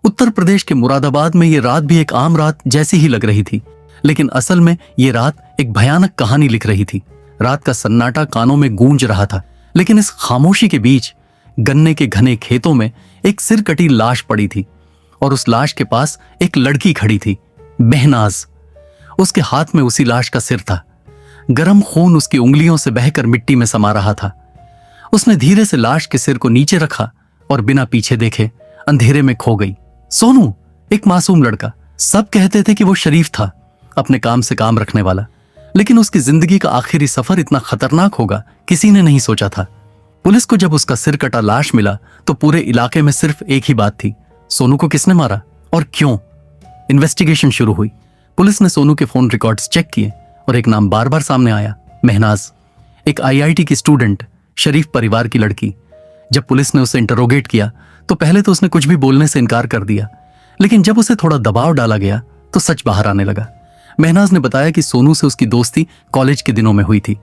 उत्तर प्रदेश के मुरादाबाद में ये रात भी एक आम रात जैसी ही लग रही थी, लेकिन असल में ये रात एक भयानक कहानी लिख रही थी। रात का सन्नाटा कानों में गूंज रहा था, लेकिन इस खामोशी के बीच गन्ने के घने खेतों में एक सिरकटी लाश पड़ी थी और उस लाश के पास एक लड़की खड़ी थी, महनाज। उसके हाथ में उसी लाश का सिर था। गरम खून उसकी उंगलियों से बहकर मिट्टी में समा रहा था। उसने धीरे से लाश के सिर को नीचे रखा और बिना पीछे देखे अंधेरे में खो गई। सोनू, एक मासूम लड़का। सब कहते थे कि वो शरीफ था, अपने काम से काम रखने वाला, लेकिन उसकी जिंदगी का आखिरी सफर इतना खतरनाक होगा किसी ने नहीं सोचा था। पुलिस को जब उसका सिर कटा लाश मिला तो पूरे इलाके में सिर्फ एक ही बात थी, सोनू को किसने मारा और क्यों। इन्वेस्टिगेशन शुरू हुई। पुलिस ने सोनू के फोन रिकॉर्ड्स चेक किए और एक नाम बार बार सामने आया, महनाज, एक आईआईटी की स्टूडेंट, शरीफ परिवार की लड़की। जब पुलिस ने उसे इंटरोगेट किया तो पहले तो उसने कुछ भी बोलने से इनकार कर दिया, लेकिन जब उसे थोड़ा दबाव डाला गया तो सच बाहर आने लगा। महनाज ने बताया कि सोनू से उसकी दोस्ती कॉलेज के दिनों में हुई थी,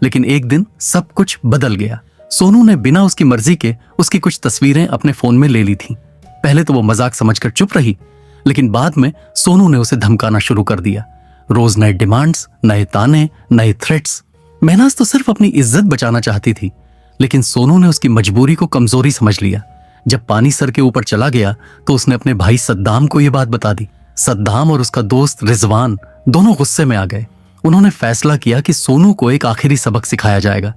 लेकिन एक दिन सब कुछ बदल गया। सोनू ने बिना उसकी मर्जी के उसकी कुछ तस्वीरें अपने फोन में ले ली थी। पहले तो वो मजाक समझकर चुप रही, लेकिन बाद में सोनू ने उसे धमकाना शुरू कर दिया। रोज नए डिमांड्स, नए ताने, नए थ्रेट्स। महनाज तो सिर्फ अपनी इज्जत बचाना चाहती थी, लेकिन सोनू ने उसकी मजबूरी को कमजोरी समझ लिया। जब पानी सर के ऊपर चला गया तो उसने अपने भाई सद्दाम को यह बात बता दी। सद्दाम और उसका दोस्त रिजवान दोनों गुस्से में आ गए। उन्होंने फैसला किया कि सोनू को एक आखिरी सबक सिखाया जाएगा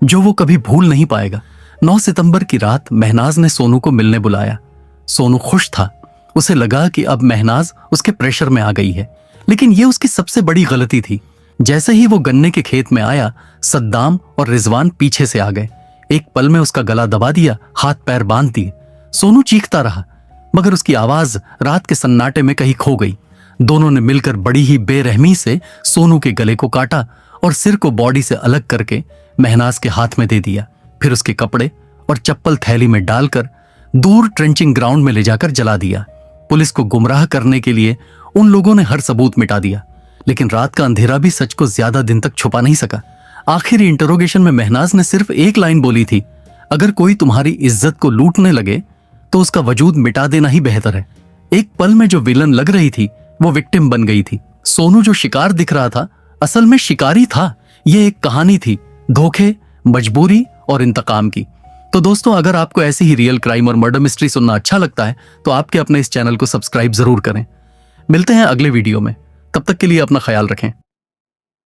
जो वो कभी भूल नहीं पाएगा। 9 सितंबर की रात महनाज ने सोनू को मिलने बुलाया। सोनू खुश था। उसे लगा कि अब महनाज उसके प्रेशर में आ गई है, लेकिन यह उसकी सबसे बड़ी गलती थी। जैसे ही वो गन्ने के खेत में आया, सद्दाम और रिजवान पीछे से आ गए। एक पल में उसका गला दबा दिया, हाथ पैर बांध दिए। सोनू चीखता रहा, मगर उसकी आवाज रात के सन्नाटे में कहीं खो गई। दोनों ने मिलकर बड़ी ही बेरहमी से सोनू के गले को काटा और सिर को बॉडी से अलग करके महनाज के हाथ में दे दिया। फिर उसके कपड़े और चप्पल थैली में डालकर दूर ट्रेंचिंग ग्राउंड में ले जाकर जला दिया। पुलिस को गुमराह करने के लिए उन लोगों ने हर सबूत मिटा दिया, लेकिन रात का अंधेरा भी सच को ज्यादा दिन तक छुपा नहीं सका। आखिरी इंटरोगेशन में महनाज ने सिर्फ एक लाइन बोली थी, अगर कोई तुम्हारी इज्जत को लूटने लगे तो उसका वजूद मिटा देना ही बेहतर है। एक पल में जो विलन लग रही थी वो विक्टिम बन गई थी। सोनू जो शिकार दिख रहा था असल में शिकारी था। ये एक कहानी थी धोखे, मजबूरी और इंतकाम की। तो दोस्तों, अगर आपको ऐसी ही रियल क्राइम और मर्डर मिस्ट्री सुनना अच्छा लगता है तो आपके अपने इस चैनल को सब्सक्राइब जरूर करें। मिलते हैं अगले वीडियो में, तब तक के लिए अपना ख्याल रखें।